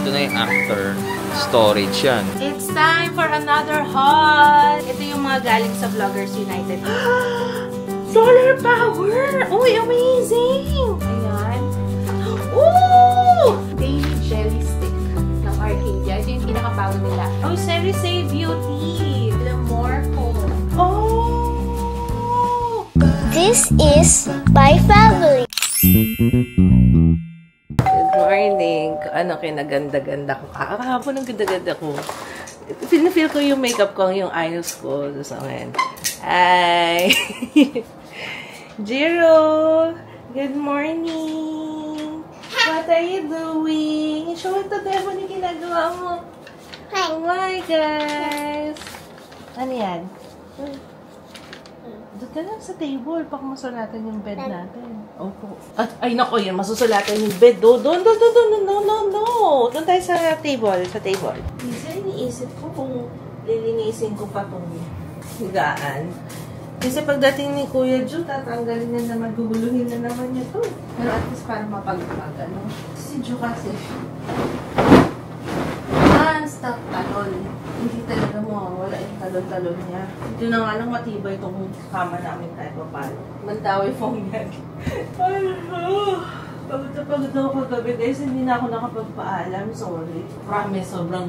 Ito na yung after storage yan. It's time for another haul! Ito yung mga galing sa Vloggers United. Solar power! Uy, amazing! Ayan. Ooh! Daily jelly stick ng Arcadia. Ito yung pinakabago nila. Oh, Cerisay Beauty! The more cold. Oh! This is my family. Good morning. Ano, kinaganda-ganda ko. Kahapon ang ganda-ganda ko. Feel ko yung makeup ko, yung eyes ko. Sa akin. Hi! Jiro! Good morning! What are you doing? Show it to them ano yung ginagawa mo. Oh my guys! Ano yan? Doon ka lang sa table. Baka masulatan yung bed natin. Opo. Ay, nako yan. Masusulatan yung bed. No. Doon tayo sa table. Sa table. Minsan iniisip ko kung lilinisin ko pa itong higaan. Kasi pagdating ni Kuya Ju, tatanggalin na naman, guguluhin na naman niya to. Pero at least para mapagpag, ano. Si Ju kasi, non-stop talon. Hindi talaga mawawala yung talon-talon niya. Ito na nga lang matibay itong kama namin kahit pa paano. Mandawi pong yan. Ay, pagod na pagod ako kagabi guys. Hindi na ako nakapagpaalam. Sorry. Promise, sobrang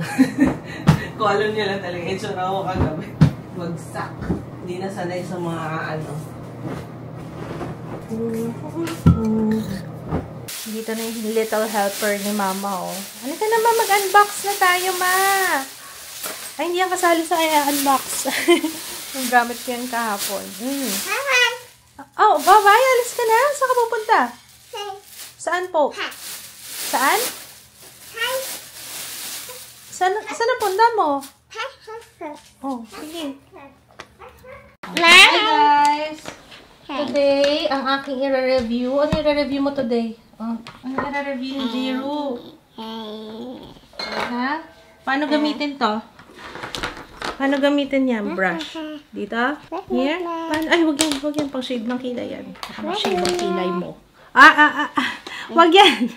kolon niya lang talaga. Ito na ako kagabi. Magsak. Hindi na sanay sa mga ano. Dito na yung little helper ni Mama, oh. Ano ka naman, mag-unbox na tayo, Ma! Ay, hindi yan kasali sa unbox. Yung gamit ko yan kahapon. Oh, bye-bye. Alis ka na. Saan ka pupunta? Saan po? Saan? Saan ang punta mo? Oh, sige. Hi, guys! Today, ang aking i-review. Ano i-review mo today? Oh, ano i-review ni Jiro? Ha? Paano gamitin to? Paano gamitin yan? Brush. Dito? Here? Paano? Ay, wag yan. Pang shade ng kilay yan. Pang shade ng kilay mo. Wag yan.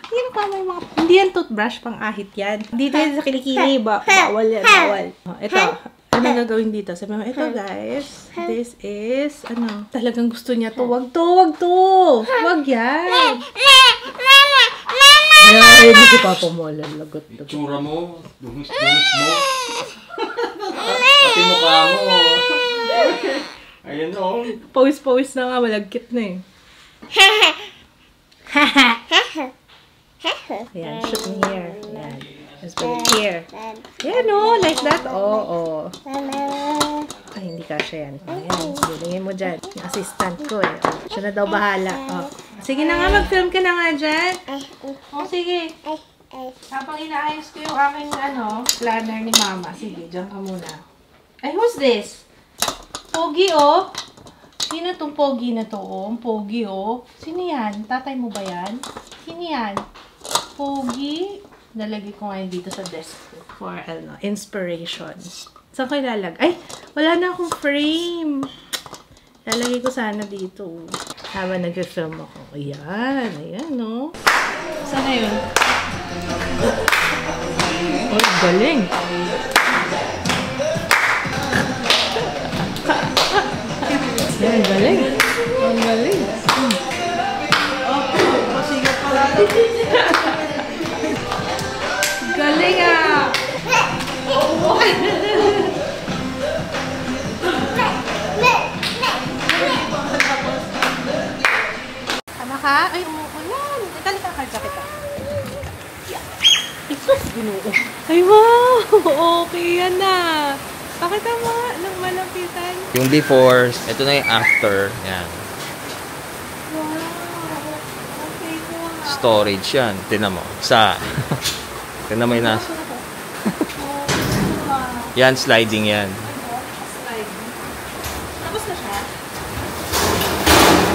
Yan pa may mga... Hindi yan toothbrush, pang ahit yan. Dito yan sa kilikili. Bawal yan, bawal. Ito. Ano gagawin dito? Sabi mo, ito guys. This is, ano, talagang gusto niya to. Wag to. Wag yan. Ay, hindi si Papa mo lalagot. Tsura mo, dungis mo. Pati mukha mo. Ayan o. Pawis na nga, malagkit na eh. Ayan, shoot me here. Ayan. Let's put it here. Ayan o, like that. Oo. Ay, hindi kasha yan. Ayan, bilingin mo dyan. Yung assistant ko eh. Siya na daw bahala. Oh. Sige na nga, mag-film ka na nga dyan. Oh, sige. Habang inaayos ko yung aking planner ni Mama. Sige, dyan ka muna. Ay, who's this? Pogi, oh. Sino tong Pogi na to, oh? Pogi, oh. Sino yan? Tatay mo ba yan? Sino yan? Pogi. Nalagay ko ngayon dito sa desk for, inspiration. Saan ko ilalagay? Ay, wala na akong frame. Lalagay ko sana dito. Habang nag-film ako. Ayan, no? Saan na yun? Oh, galing! Ayan, galing! Ang galing! Sige pala. Galing ah! Tama ka? Ay, umuulan. Teka, karga kita. Ginoo. Ay, wow! Okay yan na. Pakita mo nung malapitan. Yung before, ito na yung after. Yan. Wow! Okay ko. Storage yan. Tignan mo. Tignan mo yung nasa. Yan, sliding yan. Tapos na siya?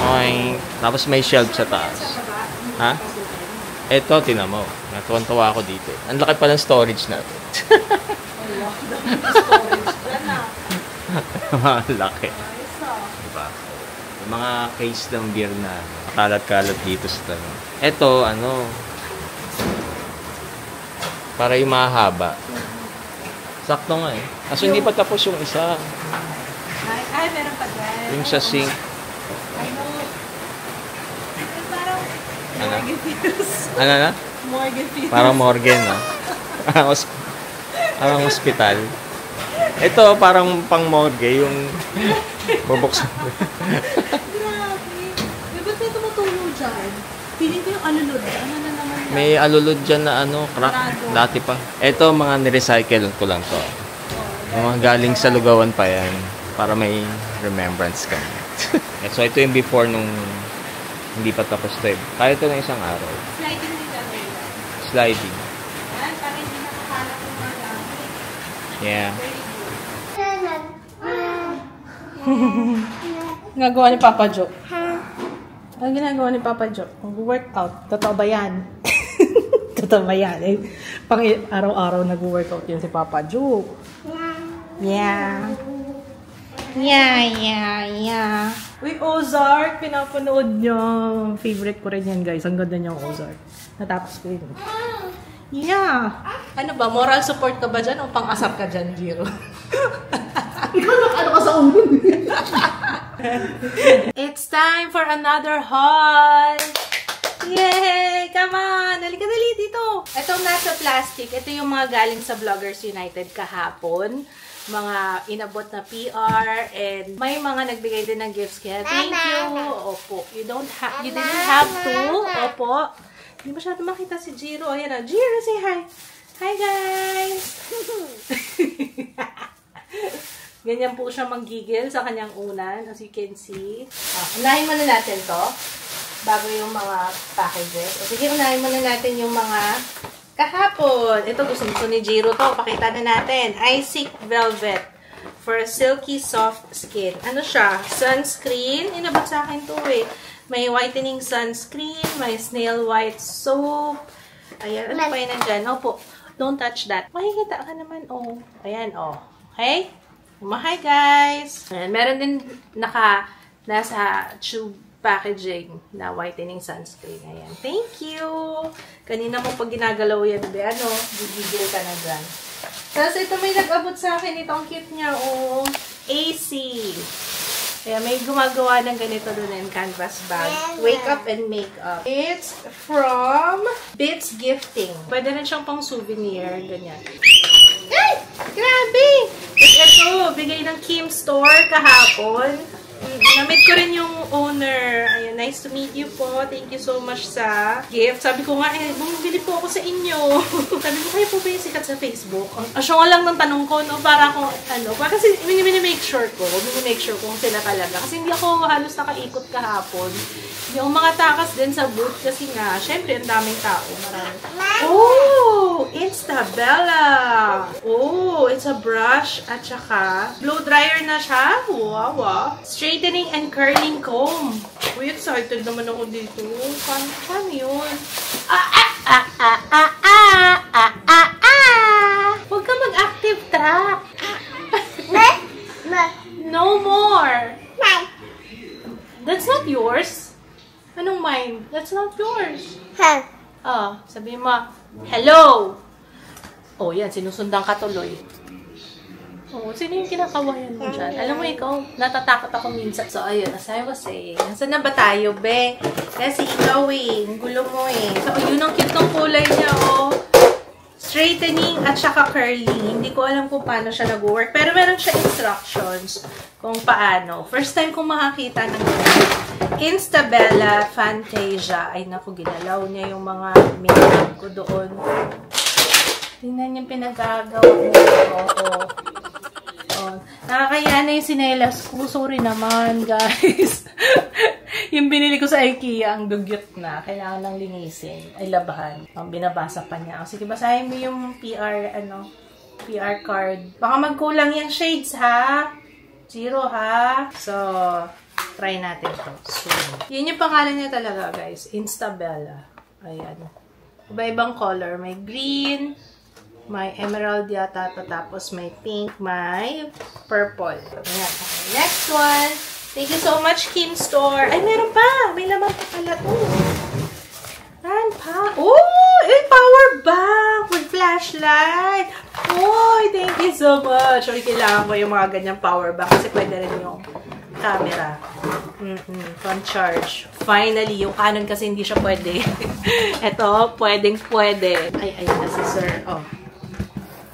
Okay. Tapos may shelf sa taas. Ha? Ito, tignan mo. Natuwan-tawa ako dito. Ang laki pa ng storage natin. Ang laki. Diba? Yung mga case ng beer na kalat-kalat dito sa tanong. Ito, Para yung mahaba. Sakto nga eh. Kaso hindi pa tapos yung isa. Ay, meron pa dyan. Yung sa sink. I know. Parang Ano? Morgan Fields. Ano na? Morgan Fields. Parang Morgan, no? Parang hospital. Ito, parang pang morgue, yung bubuksan. Grabe. Ba't may tumutulo dyan? Feeling ko yung alulod. Ano na naman yan? May alulod dyan na ano, crack. Dati pa. Ito, mga nirecycle ko lang to. Yung mga galing sa lugawan pa yan. Para may remembrance kami. So, ito yung before nung hindi pa tapos to. Kaya ito na isang araw. Sliding din dyan. Sliding. Yan, para hindi nakakala ko mga gamit. Yeah. Ginagawa ni Papa Joe. Ang ginagawa ni Papa Joe? Mag-workout. Totoo ba yan? Totoo ba yan? Eh, pang araw-araw nag-workout yun si Papa Joe. Yeah. Yeah. Uy, Ozark! Pinapanood niyo. Favorite ko rin yan, guys. Ang ganda niyang Ozark. Natapos ko yun. Yeah. Ano ba? Moral support ka ba dyan o pang-asar ka dyan, Jiro? Ikaw ano ka sa ulo? It's time for another haul! Yay! Come on! Halika dali dito! Itong nasa plastic, ito yung mga galing sa Vloggers United kahapon. Mga inabot na PR and may mga nagbigay din ng gifts kaya thank you. Opo. You didn't have to. Opo. Hindi masyado makita si Jiro. Ayan na. Jiro, say hi. Hi, guys! Ganyan po siya manggigil sa kanyang unan, as you can see. Unahin muna natin to, bago yung mga packages. O sige, unahin muna natin yung mga kahapon. Ito, gusto ni Jiro to. Pakita na natin. Icic Velvet for silky soft skin. Ano siya? Sunscreen. Inabot sa akin to eh. May whitening sunscreen, may snail white soap. Ayan, ano pa yun nandyan? Opo, don't touch that. Makikita ka naman, oh. Ayan, oh. Okay? Hi guys! Ayan, meron din nasa tube packaging na whitening sunscreen. Ayan. Thank you! Kanina mo pag ginagalaw yan, gigigil ka na dyan. Tapos ito may nag-abot sa akin. Ito ang cute niya, oh. AC. Kaya may gumagawa ng ganito doon in canvas bag. Wake up and make up. It's from Bits Gifting. Pwede rin siyang pang souvenir. Ganyan. Ay! Grabe! Ito, bigay ng Kim Store kahapon. Namit ko rin yung owner. Ayan, nice to meet you po. Thank you so much sa gift. Sabi ko nga, bumibili po ako sa inyo. Sabi ko, kayo po ba yung sikat sa Facebook? Asyo nga lang ng tanong ko, no? Para kung kasi mini-make sure ko kung sila talaga. Kasi hindi ako halos nakaikot kahapon. Yung mga takas din sa booth kasi nga, syempre, ang daming tao. Marami. Oh! Instabella! Oh, it's a brush at saka blow dryer na siya. Wow. Straightening and curling comb. Uy, excited naman ako dito. Paano yun? Huwag ka mag-active track. No more. That's not yours. Anong mine? That's not yours. Sabi mo, hello. Oh, yan. Sinusundan ka tuloy. Oh, sino yung kinakawayan mo dyan? Alam mo, ikaw, natatakot ako minsan. So, ayun, as I was saying, nasaan na ba tayo, be? Kasi ikaw ang gulo mo eh. So, yun ang cute ng kulay niya, oh. Straightening at saka curling. Hindi ko alam kung paano siya nag-work. Pero meron siya instructions kung paano. First time kong makakita ng ganyan. Instabella Fantasia. Ay, naku, ginalaw niya yung mga makeup ko doon. Tingnan yung pinagagawa niya. Oo. Nakakaya na yung sinelas ko. Sorry naman, guys. Yung binili ko sa IKEA, ang dugyot na. Kailangan lang linisin. Ay, labahan. Binabasa pa niya. Sige, basahin mo yung PR card. Baka magkulang yung shades, ha? 0, ha? So, try natin to. So, yun yung pangalan niya talaga, guys. Instabella. Ayan. Iba-ibang color. May green, may emerald yata to, tapos may pink, may purple. Ayan. Okay. Next one. Thank you so much, Kim Store. Ay, meron pa. May laman pa pala to. Meron pa. Oh! Power bank with flash flashlight! Uy, thank you so much! Uy, kailangan ko yung mga ganyang power bank kasi pwede rin yung camera. Phone charge. Finally, yung Canon kasi hindi siya pwede. Ito, pwedeng-pwede. Ay, na si sir. Oh.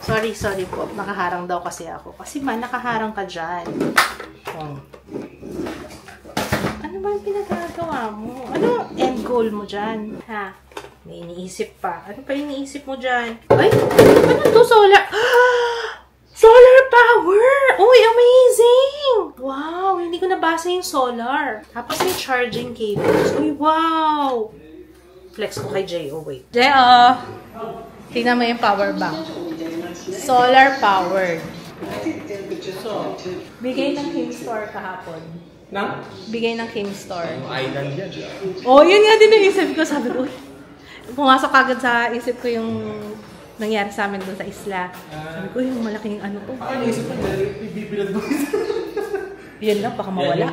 Sorry po. Nakaharang daw kasi ako. Kasi nakaharang ka dyan. Oh. Ano ba yung pinagagawa mo? Ano end goal mo dyan? Ha? May iniisip pa. Ano pa yung iniisip mo dyan? Ay! Ano to? Solar? Solar power! Uy, amazing! Wow! Hindi ko nabasa yung solar. Tapos may charging cables. Uy, wow! Flex ko kay J.O. Wait. J.O. Tingnan mo yung power bank. Solar powered. So, bigay ng King Store kahapon. Na? Bigay ng King Store. Island yan. Oh, yun nga din yung isip ko. Sabi ko, pumasok agad sa isip ko yung nangyari sa amin doon sa isla. Sabi ko, yung malaking ano to. Isip ko, ibibilad mo. Yan lang, baka mawala.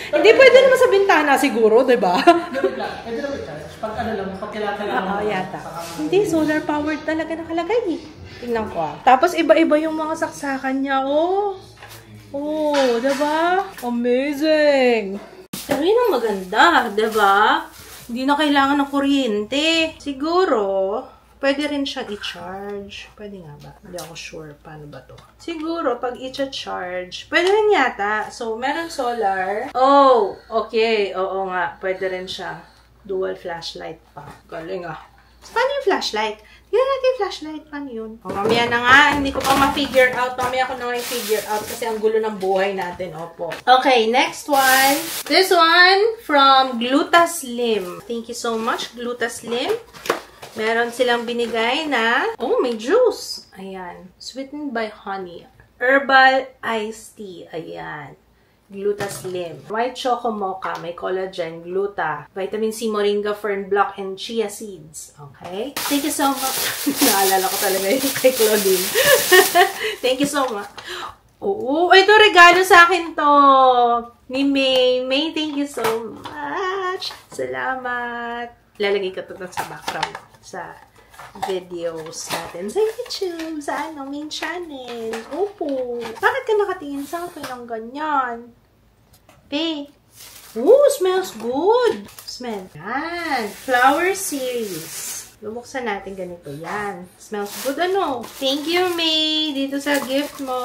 Hindi pwede naman sa bintana siguro, di ba? Pwede naman charge. Pag ano lang, pag kailangan Oo, yata. Hindi, solar powered talaga nakalagay. Tingnan ko ah. Tapos iba-iba yung mga saksakan niya, oh. Oh, diba? Amazing! Pero yun ang maganda, diba? Hindi na kailangan ng kuryente. Siguro, pwede rin siyang i-charge. Pwede nga ba? Hindi ako sure paano ba to. Siguro, pag i-charge, pwede rin yata. So, meron solar. Oh, okay. Oo nga, pwede rin siya. Dual flashlight pa. Galing ah. So, paano yung flashlight? Tignan natin yung flashlight. Paano yun? O, mamaya na nga. Hindi ko pa ma-figure out. Mamaya ko na nga i-figure out kasi ang gulo ng buhay natin. Opo. Okay, next one. This one from Glutaslim. Thank you so much, Glutaslim. Meron silang binigay na, oh, may juice. Ayan. Sweetened by honey. Herbal iced tea. Ayan. Glutaslim. White choco mocha. May collagen, gluta, vitamin C, moringa, fern block, and chia seeds. Okay? Thank you so much. Naalala ko talaga yung kay Claudine. Thank you so much. Oo. Ito, regalo sa akin to. Ni May. May, thank you so much. Salamat. Lalagay ko to sa background. Sa videos natin sa YouTube, sa main channel. Opo. Bakit ka nakatingin sa akin ng ganyan? Be. Oh, smells good. Smell. Yan. Flower series. Bubuksan natin ganito. Yan. Smells good, ano? Thank you, May. Dito sa gift mo.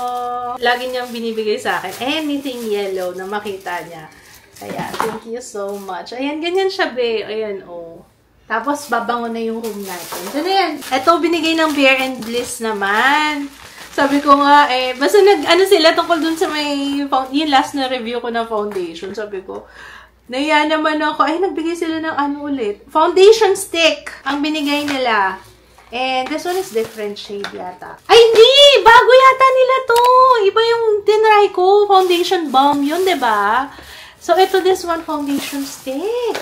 Lagi niyang binibigay sa akin. Anything yellow na makita niya. Kaya, thank you so much. Ayan, ganyan siya, Be. Ayan, oh. Tapos, babango na yung room natin. So, na yan. Ito, binigay ng Bear and Bliss naman. Sabi ko nga, basta ano sila tungkol dun sa may, yung last na review ko na foundation. Sabi ko, naiya naman ako. Ay, nagbigay sila ng ano ulit. Foundation stick ang binigay nila. And this one is different shade yata. Ay, hindi! Bago yata nila to. Iba yung tinry ko. Foundation bomb yun, diba? So, ito, this one, foundation stick.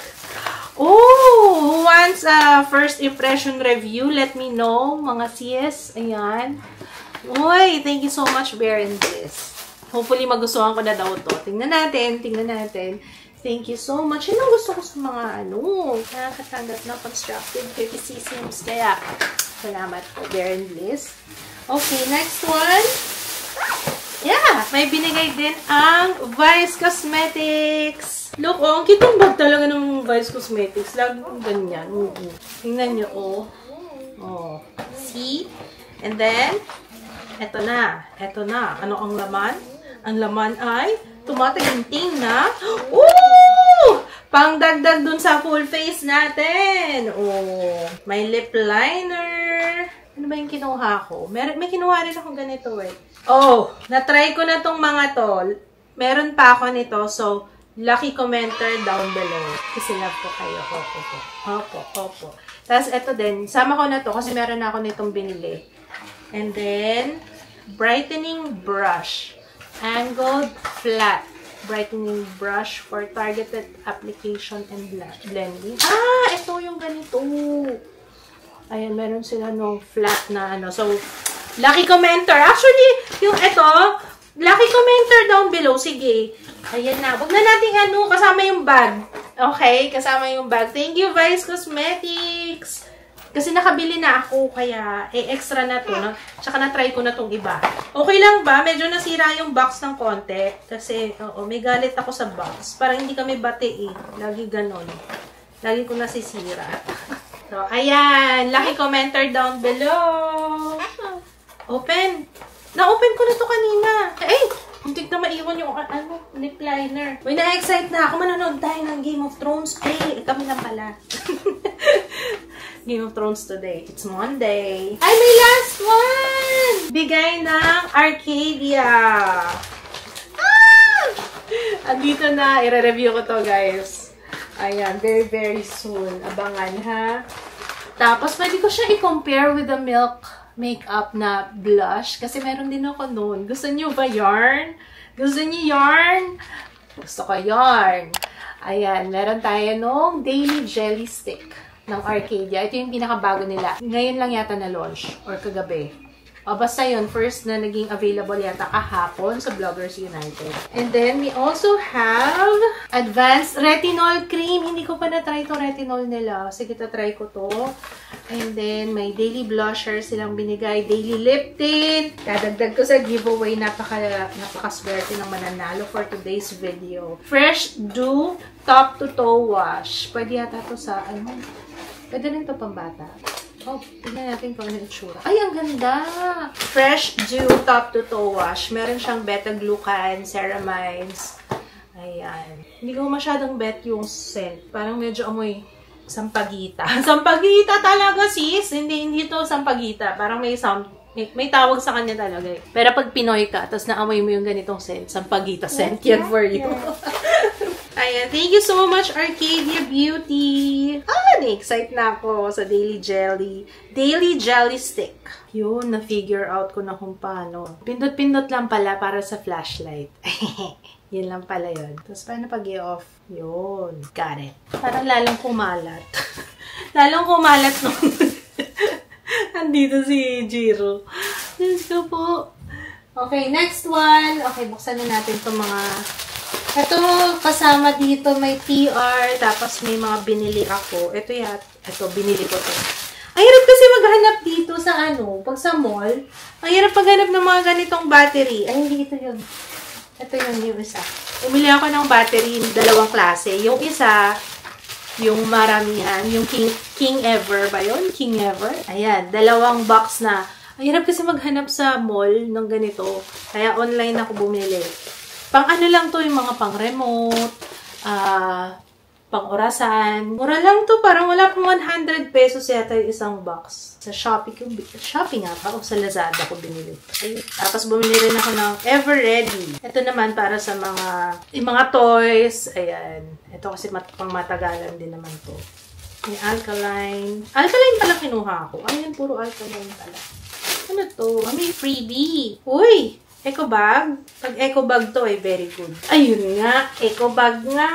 Oh, who wants a first impression review? Let me know, mga sis. Ayan. Uy, thank you so much, Bear and Bliss. Hopefully, magustuhan ko na daw to. Tingnan natin, tingnan natin. Thank you so much. Yun ang gusto ko sa mga, nakakatanggap ng constructive criticisms. Kaya, salamat po, Bear and Bliss. Okay, next one. Yeah, may binigay din ang Vice Cosmetics. Look, oh, ang kitang bag talaga ng Vice Cosmetics. Lagi kong ganyan. Tingnan nyo, oh. Oh. See? And then, eto na. Eto na. Ano ang laman? Ang laman ay tumataginting na. Ooh! Pangdagdag dun sa full face natin. Oh. May lip liner. Ano ba yung kinuha ko? May kinuha rin ako ganito eh. Oh, na-try ko na tong mga to. Meron pa ako nito. So, lucky commenter down below. Kasi love ko kayo. Opo. Tapos, ito din. Sama ko na to kasi meron na ako nitong binili. And then, brightening brush. Angled flat. Brightening brush for targeted application and blending. Ah, ito yung ganito. Ayan, meron sila no flat na ano. So, lucky commenter. Actually, yung ito, lucky commenter down below. Sige. Ayan na. Huwag na natin kasama yung bag. Okay? Kasama yung bag. Thank you, Vice Cosmetics. Kasi nakabili na ako, kaya extra na to. Tsaka na-try ko na tong iba. Okay lang ba? Medyo nasira yung box ng konti. Kasi, may galit ako sa box. Parang hindi kami bati eh. Lagi ganon. Lagi ko nasisira. So, ayan. Lucky commenter down below. Open. Na-open ko na to kanina. Muntik na maiwan yung lip liner. Uy, na-excite na ako. Manonood tayo ng Game of Thrones. Kami lang pala. Game of Thrones today. It's Monday. Ay, may last one! Bigay ng Arcadia. Andito na. I-review ko to, guys. Ayan. Very, very soon. Abangan, ha? Tapos, pwede ko siya i-compare with the Milk makeup na blush. Kasi meron din ako noon. Gusto niyo ba yarn? Gusto niyo yarn? Gusto ko yarn. Ayan. Meron tayo nung Daily Jelly Stick ng Arcadia. Ito yung pinakabago nila. Ngayon lang yata na-launch. Or kagabi. O, basta yun. First na naging available yata kahapon sa Bloggers United. And then, we also have Advanced Retinol Cream. Hindi ko pa na-try to retinol nila. Sige, ta-try ko to. And then, may daily blusher silang binigay. Daily lip tint. Dadagdag ko sa giveaway. Napakaswerte ng mananalo for today's video. Fresh Dew Top to Toe Wash. Pwede yata to sa, pwede rin to pambata. Oh, tignan natin kung ano yung itsura. Ay, ang ganda! Fresh Dew Top to Toe Wash. Meron siyang beta-glucan, ceramides. Ayan. Hindi ko masyadong bet yung scent. Parang medyo amoy sampagita. Sampagita talaga, sis! Hindi to sampagita. Parang may tawag sa kanya talaga eh. Pero pag Pinoy ka, tapos naamoy mo yung ganitong scent, sampagita scent, yan for you. Ayan, thank you so much, Arcadia Beauty! Na-excite na ako sa Daily Jelly Stick. Yun, na-figure out ko na kung paano. Pindot-pindot lang pala para sa flashlight. Yun lang pala yun. Tapos, paano pag i-off? Yun. Got it. Parang lalong kumalat. Lalong kumalat nung andito si Jiro. Let's go po. Okay, next one. Okay, buksan na natin itong mga... Ito, kasama dito may PR, tapos may mga binili ako. Ito, binili ko to. Ang hirap kasi maghanap dito sa pag sa mall. Ang hirap maghanap ng mga ganitong battery. Ay, hindi ito yun. Ito yung isa. Umili ako ng battery, dalawang klase. Yung isa, yung maramihan, yung King Ever ba yun? King Ever? Ayan, dalawang box na. Ang hirap kasi maghanap sa mall ng ganito. Kaya online ako bumili. Pang lang to, yung mga pang remote, pang orasan. Mura lang to, parang wala pang 100 pesos yata yung isang box. Sa Shopee nga pa, o sa Lazada ko binili. Tapos bumili rin ako ng Ever Ready. Ito naman para sa yung mga toys. Ayan. Ito kasi pang matagalan din naman to. May alkaline. Alkaline pala kinuha ko. Ayan, puro alkaline pala. Ano to? May freebie. Uy! Eco bag? Pag eco bag to very good. Ayun nga, eco bag nga.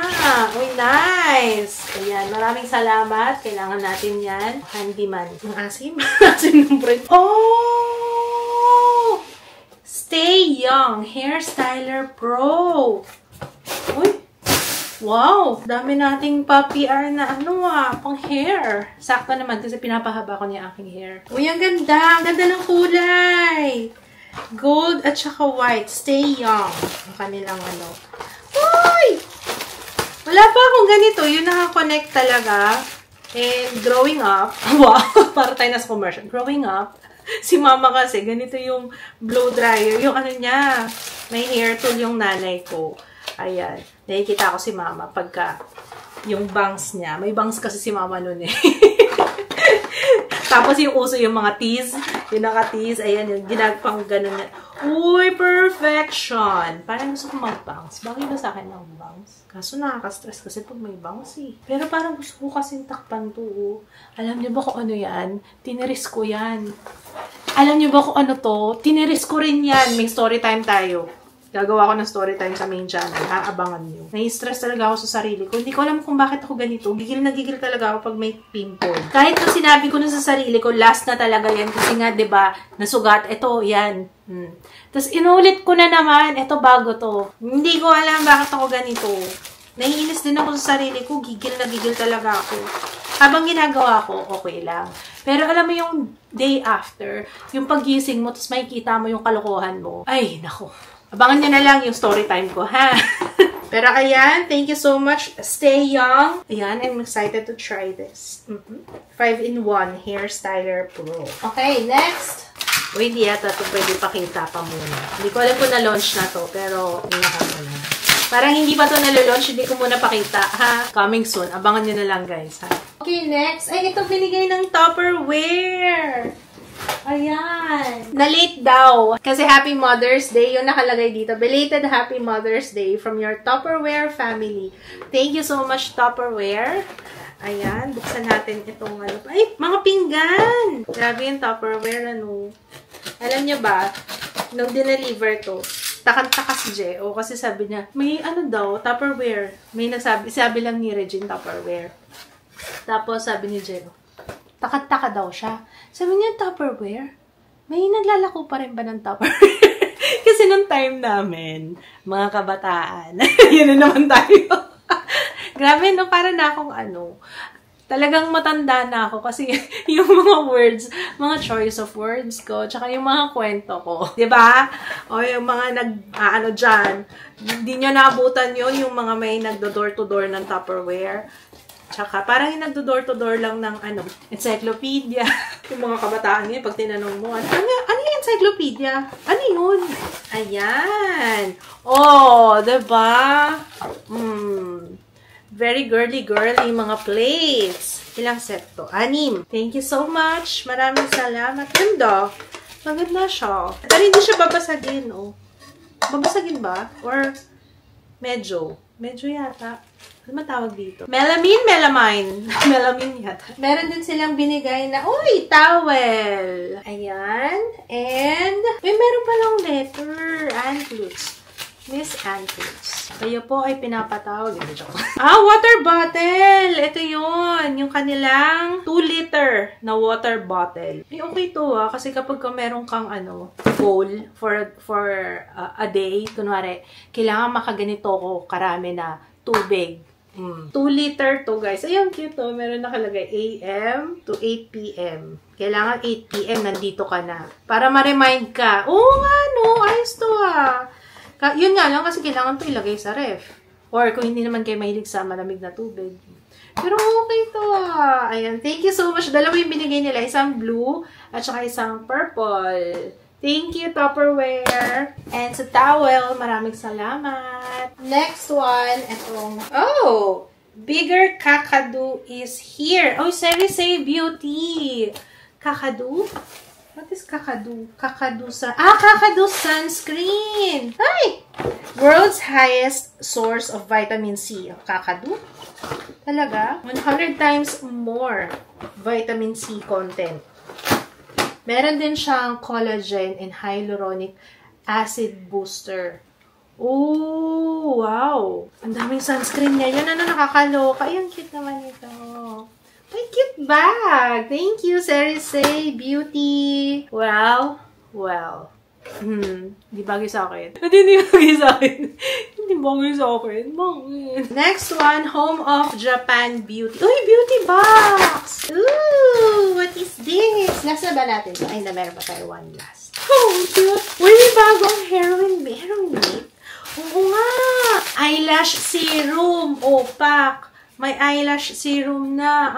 Uy, nice. Ayan, maraming salamat. Kailangan natin yan. Handyman. Ang asim? Asim ng print. Oh! Stay Young Hair Styler Pro. Uy! Wow! Dami nating pa-PR na pang hair. Sakto naman kasi pinapahaba ko niya aking hair. Uy, ang ganda! Ang ganda ng kulay! Gold at saka white. Stay young. Ang kanilang Uy! Wala pa akong ganito. Yung nakakonect talaga. And growing up. Wow! Para tayo na sa commercial. Growing up. Si mama kasi, ganito yung blow dryer. Yung niya. May hair tool yung nanay ko. Ayan. Nakikita ko si mama pagka yung bangs niya. May bangs kasi si mama nun eh. Tapos yung uso yung mga tease. Yung naka-tease. Ayan, yung ginagpang ganun na. Uy, perfection! Parang gusto ko mag-bangs. Bagay ba sa akin ang bangs? Kaso nakaka-stress kasi pag may bangs eh. Pero parang gusto ko kasing takpan to. Alam niyo ba kung ano yan? Tiniris ko yan. Alam niyo ba kung ano to? Tiniris ko rin yan. May story time tayo. Gagawa ko ng story time sa main channel. Aabangan nyo. Nai-stress talaga ako sa sarili ko. Hindi ko alam kung bakit ako ganito. Gigil na gigil talaga ako pag may pimple. Kahit na sinabi ko na sa sarili ko, last na talaga yan. Kasi nga, diba, nasugat. Ito, yan. Tapos, inulit ko na naman. Ito, bago to. Hindi ko alam bakit ako ganito. Naiinis din ako sa sarili ko. Gigil na gigil talaga ako. Habang ginagawa ko, okay lang. Pero alam mo yung day after, yung paggising mo, tapos makikita mo yung kalokohan mo. Ay, nako. Abangan nyo na lang yung story time ko, ha? Pero ayan, thank you so much. Stay young. Ayan, I'm excited to try this. 5-in-1 Hair Styler Pro. Okay, next. Uy, hindi yata ito pwede pakita pa muna. Hindi ko alam kung na-launch na to, pero inakam ko na. Parang hindi pa ito na-launch, hindi ko muna pakita, ha? Coming soon. Abangan nyo na lang, guys, ha? Okay, next. Ay, ito binigay ng Tupperware. Ayan. Na-late daw. Kasi Happy Mother's Day, yung nakalagay dito. Belated Happy Mother's Day from your Tupperware family. Thank you so much, Tupperware. Ayan. Buksan natin itong ano. Ay, mga pinggan! Grabe yung Tupperware, ano. Alam niyo ba, nung dineliver to, takang-taka si Jeo. Kasi sabi niya, may ano daw, Tupperware. May nagsabi, sabi lang ni Regine Tupperware. Tapos sabi ni Jeo, takad-taka daw siya. Sabi niya, Tupperware? May naglalako pa rin ba ng Tupperware? Kasi nung time namin, mga kabataan, yun na naman tayo. Grabe, no? Para na akong ano, talagang matanda na ako kasi yung mga words, mga choice of words ko, tsaka yung mga kwento ko. 'Di ba? O yung mga ano dyan, hindi nyo naabutan yun, yung mga may nagdo-door-to-door ng Tupperware. Tsaka, parang yung nagdo-door-to-door lang ng, ano, encyclopedia. Yung mga kabataan niya, pag tinanong mo, ano yung encyclopedia? Ano yun? Ayan. Oh, diba? Very girly-girly mga plates. Ilang set to? 6. Thank you so much. Maraming salamat. Ganda. Maganda siya. Pero hindi siya babasagin, oh. Babasagin ba? Or medyo? Medyo yata. Ano matawag dito? Melamine. Melamine yata. Meron din silang binigay na, uy, towel. Ayan. And, meron palang letter. Anklutz. Miss Anklutz. Kayo po ay pinapatawag. Water bottle. Ito yun. Yung kanilang 2-liter na water bottle. Okay to kasi kapag meron kang goal for a day, kunwari, kailangan makaganito ko karami na tubig. 2-liter to, guys. Ayun, cute to. Meron nakalagay AM to 8 PM. Kailangan 8 PM nandito ka na. Para ma-remind ka. Oo nga, no. Ayos to, Yun nga lang kasi kailangan to ilagay sa ref. Or kung hindi naman kayo mahilig sa malamig na tubig. Pero okay to, Ayan. Thank you so much. Dalawa yung binigay nila. Isang blue at saka isang purple. Thank you, Tupperware. And sa towel, maraming salamat. Next one, etong, Bigger Kakadu is here. Oh, Say Beauty. Kakadu? What is Kakadu? Kakadu sunscreen. Ay! World's highest source of vitamin C. Kakadu? Talaga? 100 times more vitamin C content. Meron din siyang collagen and hyaluronic acid booster. Oh, wow. Ang daming sunscreen niya. Yun, nakakaloka. Ay, ang cute naman ito. Ay, cute bag. Thank you, Say Beauty. Well. Hindi bagay sa akin. Hindi bagay sa akin. Hindi bagay sa akin. Bakit? Next one, Home of Japan Beauty. Uy, beauty box! Ooh, what is this? Last na ba natin? Ay, meron pa tayo one last. Oh, cute. Uy, may bagong heroin make. Oo nga. Eyelash serum. Opak. May eyelash serum na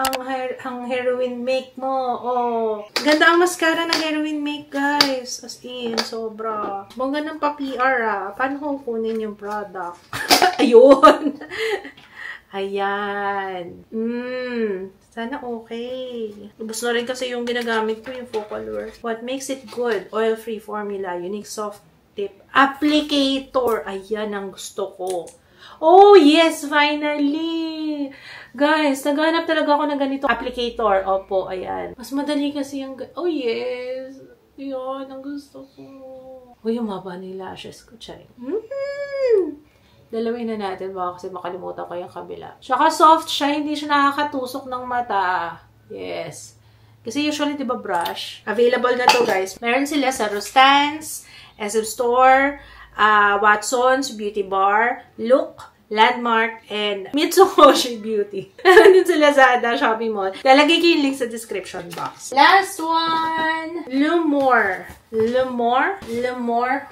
ang heroin make mo. Oh. Ganda ang mascara ng heroin make, guys. As in, sobra. Bongga ng pa-PR, Paano kung kunin yung product? Ayun. Ayan. Sana okay. Ubus na rin kasi yung ginagamit ko, yung Focalure. What makes it good? Oil-free formula. Unique soft tip. Applicator. Ayan ang gusto ko. Oh, yes! Finally! Guys, naghanap talaga ako ng ganito. Applicator. Opo, ayan. Mas madali kasi yung... Oh, yes! Ayan, ang gusto ko. Uy, umaba na yung lashes ko. Charing. Dalawin na natin. Baka kasi makalimutan ko yung kabila. Tsaka soft siya. Hindi siya nakakatusok ng mata. Yes. Kasi usually, di ba, brush? Available na to, guys. Meron sila sa Rustans, SM Store, Watson's, Beauty Bar, Look, Landmark, and Mitsukoshi Beauty. Nandun sa Lazada Shopping Mall. Lalagay ko yung link sa description box. Last one, Lumore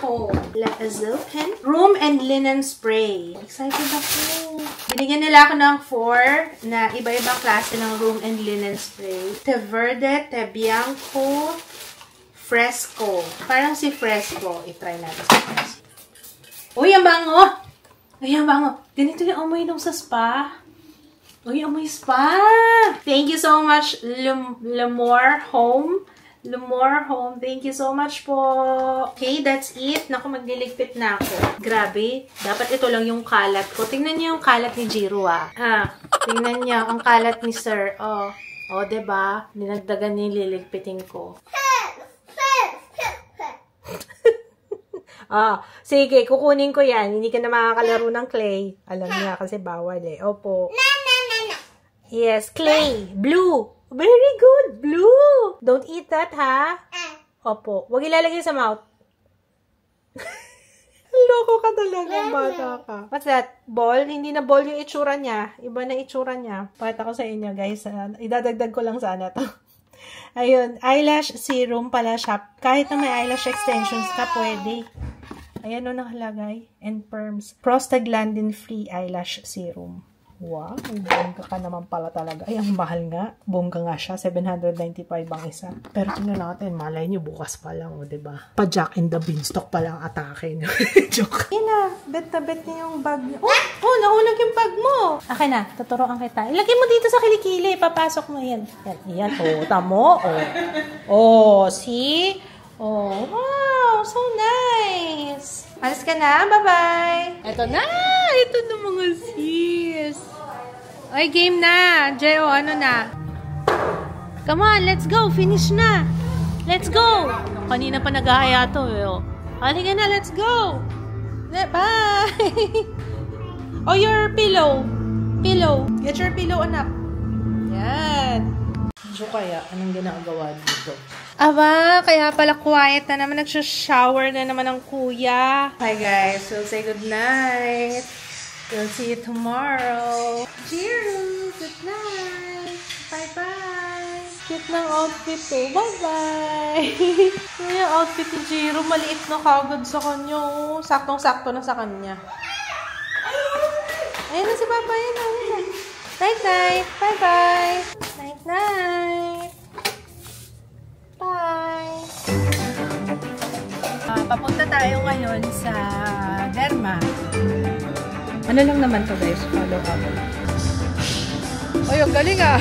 Home. Let's open. Room and linen spray. Excited ako. Binigyan nila ako ng 4 na iba-ibang klase ng room and linen spray. Te Verde, Te Bianco, Fresco. Parang si Fresco. I-try natin si Fresco. Uy, ang bango! Uy, ang bango. Ganito yung amoy nung sa spa. Uy, amoy spa! Thank you so much, Lumore Home. Thank you so much po. Okay, that's it. Naku, magliligpit na ako. Grabe. Dapat ito lang yung kalat ko. Tingnan niyo yung kalat ni Jiro, ah. Tingnan niyo ang kalat ni Sir. Oh, diba? Dinagdagan niya yung liligpitin ko. Sige, kukunin ko yan. Hindi ka na makakalaro ng clay. Alam niya kasi bawal eh. Opo. Yes, clay. Blue. Very good. Blue. Don't eat that, ha? Opo. Huwag ilalagay sa mouth. Loko ka talaga, bata ka. What's that? Ball? Hindi na ball yung itsura niya. Iba na itsura niya. Pakita ko sa inyo, guys. Idadagdag ko lang sana to. Ayun. Eyelash serum pala siya. Kahit na may eyelash extensions ka, pwede. Ayan o nakalagay. And perms. Prostaglandin-free eyelash serum. Wow, bongga ka naman pala talaga. Ay, ang mahal nga. Bongga nga siya. 795 ang isa. Pero tingnan natin, malay nyo, bukas pa lang, o, diba? Pa Jack and the Beanstalk pa lang atake nyo. Joke. Yan na, bet na bet niya yung bag niya. Oh, nahulog yung bag mo. Akin na, tuturuan kita. Ilagay mo dito sa kilikili. Papasok mo yan. Yan, oh, tamo. Oh, see? Oh, wow, so nice. Alis ka na, bye-bye. Ito na mga sis. Ay, game na. Jeo, ano na? Come on, let's go. Finish na. Let's go. Kanina pa nag-ahaya to. Halika na, let's go. Bye. Oh, your pillow. Get your pillow, anak. Yan. So, kaya, anong ginagawa dito? Aba, kaya pala quiet na naman. Nagsha-shower na naman ang kuya. Hi guys, we'll say good night. We'll see you tomorrow. Cheers! Good night! Bye-bye! Cute ng outfit to. Bye-bye! Yung outfit ni Jiro, maliit na kagad sa kanya. Saktong-sakto na sa kanya. Ayun na si Papa. Ayun na. Night-night! Bye-bye! Night-night! Bye! Papunta tayo ngayon sa Derma. Ano lang naman to guys? Follow up. Ay, ang galing ah!